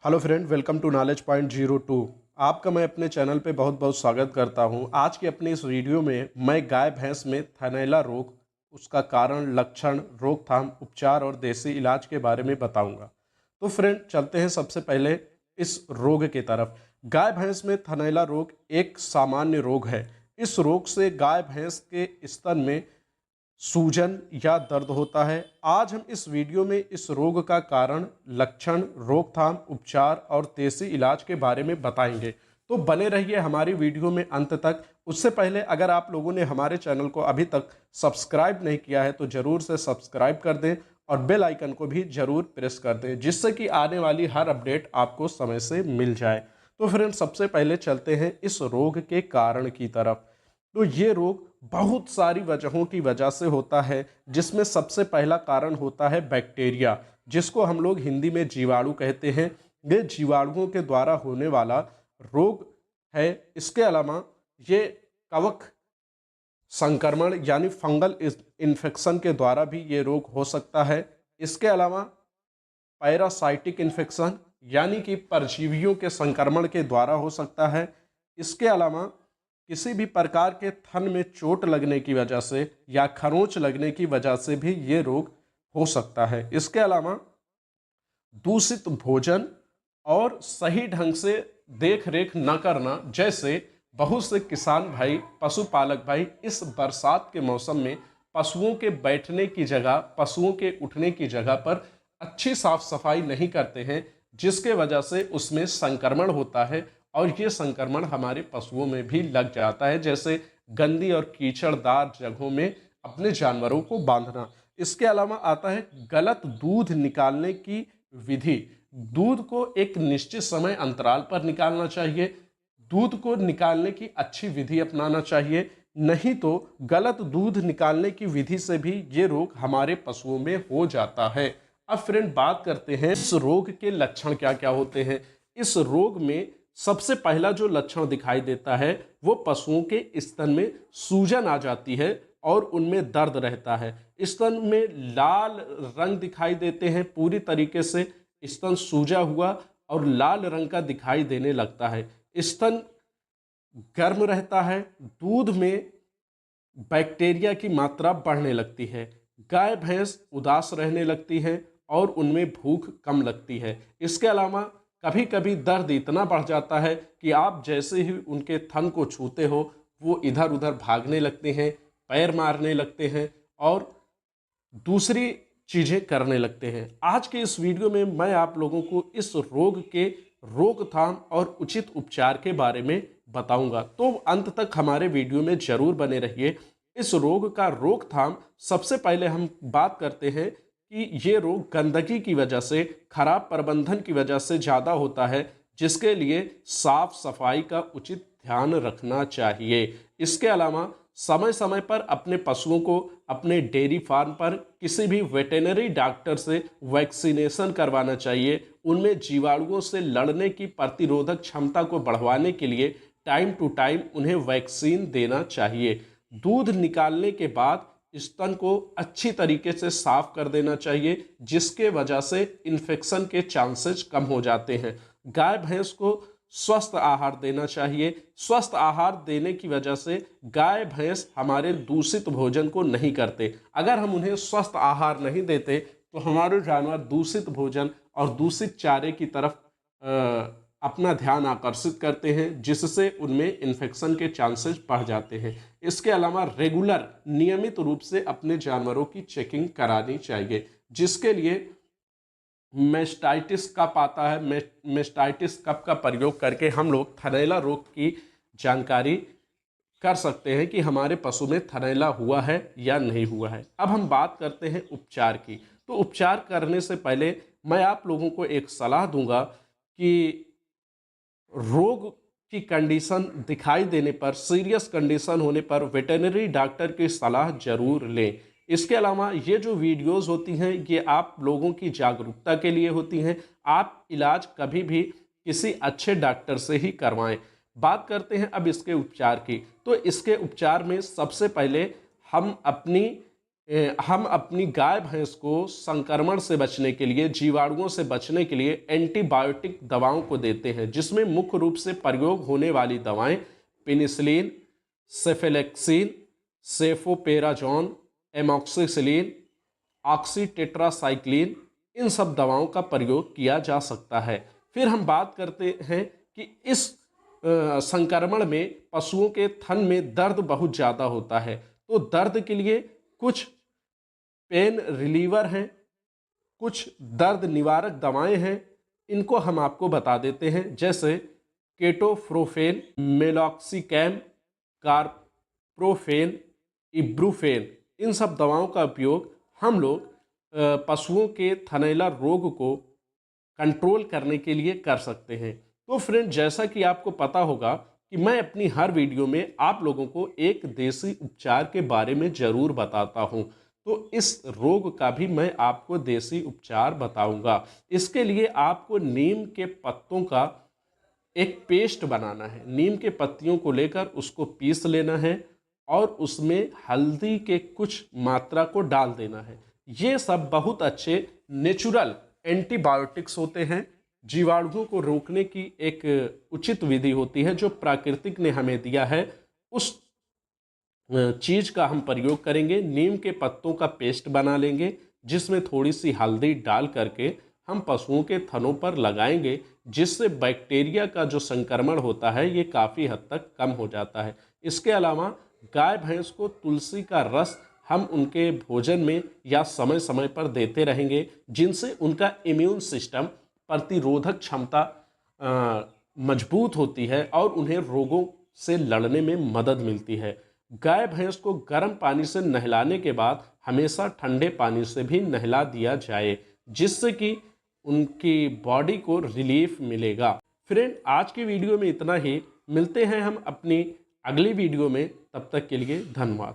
Hello friend, welcome to knowledge point 02। आपका मैं अपने चैनल पे बहुत बहुत स्वागत करता हूं। आज की अपनी इस वीडियो में मैं गाय भैंस में थनैला रोग, उसका कारण, लक्षण, रोकथाम, उपचार और देसी इलाज के बारे में बताऊंगा। तो फ्रेंड, चलते हैं सबसे पहले इस रोग की तरफ। गाय भैंस में थनैला रोग एक सामान्य रोग है। इस रोग से गाय भैंस के स्तन में सूजन या दर्द होता है। आज हम इस वीडियो में इस रोग का कारण, लक्षण, रोकथाम, उपचार और देसी इलाज के बारे में बताएंगे। तो बने रहिए हमारी वीडियो में अंत तक। उससे पहले अगर आप लोगों ने हमारे चैनल को अभी तक सब्सक्राइब नहीं किया है तो ज़रूर से सब्सक्राइब कर दें और बेल आइकन को भी ज़रूर प्रेस कर दें, जिससे कि आने वाली हर अपडेट आपको समय से मिल जाए। तो फ्रेंड, सबसे पहले चलते हैं इस रोग के कारण की तरफ। तो ये रोग बहुत सारी वजहों की वजह से होता है, जिसमें सबसे पहला कारण होता है बैक्टीरिया, जिसको हम लोग हिंदी में जीवाणु कहते हैं। ये जीवाणुओं के द्वारा होने वाला रोग है। इसके अलावा ये कवक संक्रमण यानी फंगल इन्फेक्शन के द्वारा भी ये रोग हो सकता है। इसके अलावा पैरासाइटिक इन्फेक्शन यानी कि परजीवियों के संक्रमण के द्वारा हो सकता है। इसके अलावा किसी भी प्रकार के थन में चोट लगने की वजह से या खरोंच लगने की वजह से भी ये रोग हो सकता है। इसके अलावा दूषित भोजन और सही ढंग से देख रेख न करना, जैसे बहुत से किसान भाई, पशुपालक भाई इस बरसात के मौसम में पशुओं के बैठने की जगह, पशुओं के उठने की जगह पर अच्छी साफ सफाई नहीं करते हैं, जिसके वजह से उसमें संक्रमण होता है और ये संक्रमण हमारे पशुओं में भी लग जाता है, जैसे गंदी और कीचड़दार जगहों में अपने जानवरों को बांधना। इसके अलावा आता है गलत दूध निकालने की विधि। दूध को एक निश्चित समय अंतराल पर निकालना चाहिए। दूध को निकालने की अच्छी विधि अपनाना चाहिए, नहीं तो गलत दूध निकालने की विधि से भी ये रोग हमारे पशुओं में हो जाता है। अब फ्रेंड, बात करते हैं इस रोग के लक्षण क्या क्या होते हैं। इस रोग में सबसे पहला जो लक्षण दिखाई देता है वो पशुओं के स्तन में सूजन आ जाती है और उनमें दर्द रहता है। स्तन में लाल रंग दिखाई देते हैं, पूरी तरीके से स्तन सूजा हुआ और लाल रंग का दिखाई देने लगता है। स्तन गर्म रहता है। दूध में बैक्टीरिया की मात्रा बढ़ने लगती है। गाय भैंस उदास रहने लगती है और उनमें भूख कम लगती है। इसके अलावा कभी कभी दर्द इतना बढ़ जाता है कि आप जैसे ही उनके थन को छूते हो वो इधर उधर भागने लगते हैं, पैर मारने लगते हैं और दूसरी चीज़ें करने लगते हैं। आज के इस वीडियो में मैं आप लोगों को इस रोग के रोकथाम और उचित उपचार के बारे में बताऊंगा, तो अंत तक हमारे वीडियो में जरूर बने रहिए। इस रोग का रोकथाम, सबसे पहले हम बात करते हैं कि ये रोग गंदगी की वजह से, खराब प्रबंधन की वजह से ज़्यादा होता है, जिसके लिए साफ सफाई का उचित ध्यान रखना चाहिए। इसके अलावा समय समय पर अपने पशुओं को अपने डेयरी फार्म पर किसी भी वेटेनरी डॉक्टर से वैक्सीनेशन करवाना चाहिए। उनमें जीवाणुओं से लड़ने की प्रतिरोधक क्षमता को बढ़ाने के लिए टाइम टू टाइम उन्हें वैक्सीन देना चाहिए। दूध निकालने के बाद स्तन को अच्छी तरीके से साफ कर देना चाहिए, जिसके वजह से इन्फेक्शन के चांसेस कम हो जाते हैं। गाय भैंस को स्वस्थ आहार देना चाहिए। स्वस्थ आहार देने की वजह से गाय भैंस हमारे दूषित भोजन को नहीं करते। अगर हम उन्हें स्वस्थ आहार नहीं देते तो हमारे जानवर दूषित भोजन और दूषित चारे की तरफ अपना ध्यान आकर्षित करते हैं, जिससे उनमें इन्फेक्शन के चांसेस बढ़ जाते हैं। इसके अलावा रेगुलर, नियमित रूप से अपने जानवरों की चेकिंग करानी चाहिए, जिसके लिए मेस्टाइटिस कप आता है। मेस्टाइटिस कप का प्रयोग करके हम लोग थनैला रोग की जानकारी कर सकते हैं कि हमारे पशु में थनैला हुआ है या नहीं हुआ है। अब हम बात करते हैं उपचार की। तो उपचार करने से पहले मैं आप लोगों को एक सलाह दूंगा कि रोग की कंडीशन दिखाई देने पर, सीरियस कंडीशन होने पर वेटेनरी डॉक्टर की सलाह जरूर लें। इसके अलावा ये जो वीडियोस होती हैं ये आप लोगों की जागरूकता के लिए होती हैं। आप इलाज कभी भी किसी अच्छे डॉक्टर से ही करवाएं। बात करते हैं अब इसके उपचार की। तो इसके उपचार में सबसे पहले हम अपनी हम अपनी गाय भैंस को संक्रमण से बचने के लिए, जीवाणुओं से बचने के लिए एंटीबायोटिक दवाओं को देते हैं, जिसमें मुख्य रूप से प्रयोग होने वाली दवाएं पेनिसिलिन, सेफेलेक्सिन, सेफोपेराजोन, एमॉक्सिसिलिन, ऑक्सीटेट्रासाइक्लिन, इन सब दवाओं का प्रयोग किया जा सकता है। फिर हम बात करते हैं कि इस संक्रमण में पशुओं के थन में दर्द बहुत ज़्यादा होता है, तो दर्द के लिए कुछ पेन रिलीवर हैं, कुछ दर्द निवारक दवाएं हैं, इनको हम आपको बता देते हैं, जैसे केटोफ्रोफेन, मेलॉक्सिकैम, कार्प्रोफेन, इब्रूफेन। इन सब दवाओं का उपयोग हम लोग पशुओं के थनैला रोग को कंट्रोल करने के लिए कर सकते हैं। तो फ्रेंड, जैसा कि आपको पता होगा कि मैं अपनी हर वीडियो में आप लोगों को एक देसी उपचार के बारे में ज़रूर बताता हूं, तो इस रोग का भी मैं आपको देसी उपचार बताऊंगा। इसके लिए आपको नीम के पत्तों का एक पेस्ट बनाना है। नीम के पत्तियों को लेकर उसको पीस लेना है और उसमें हल्दी के कुछ मात्रा को डाल देना है। ये सब बहुत अच्छे नेचुरल एंटीबायोटिक्स होते हैं। जीवाणुओं को रोकने की एक उचित विधि होती है जो प्राकृतिक ने हमें दिया है, उस चीज का हम प्रयोग करेंगे। नीम के पत्तों का पेस्ट बना लेंगे, जिसमें थोड़ी सी हल्दी डाल करके हम पशुओं के थनों पर लगाएंगे, जिससे बैक्टीरिया का जो संक्रमण होता है ये काफ़ी हद तक कम हो जाता है। इसके अलावा गाय भैंस को तुलसी का रस हम उनके भोजन में या समय समय पर देते रहेंगे, जिनसे उनका इम्यून सिस्टम, प्रतिरोधक क्षमता मजबूत होती है और उन्हें रोगों से लड़ने में मदद मिलती है। गाय भैंस को गर्म पानी से नहलाने के बाद हमेशा ठंडे पानी से भी नहला दिया जाए, जिससे कि उनकी बॉडी को रिलीफ मिलेगा। फ्रेंड, आज की वीडियो में इतना ही। मिलते हैं हम अपनी अगली वीडियो में, तब तक के लिए धन्यवाद।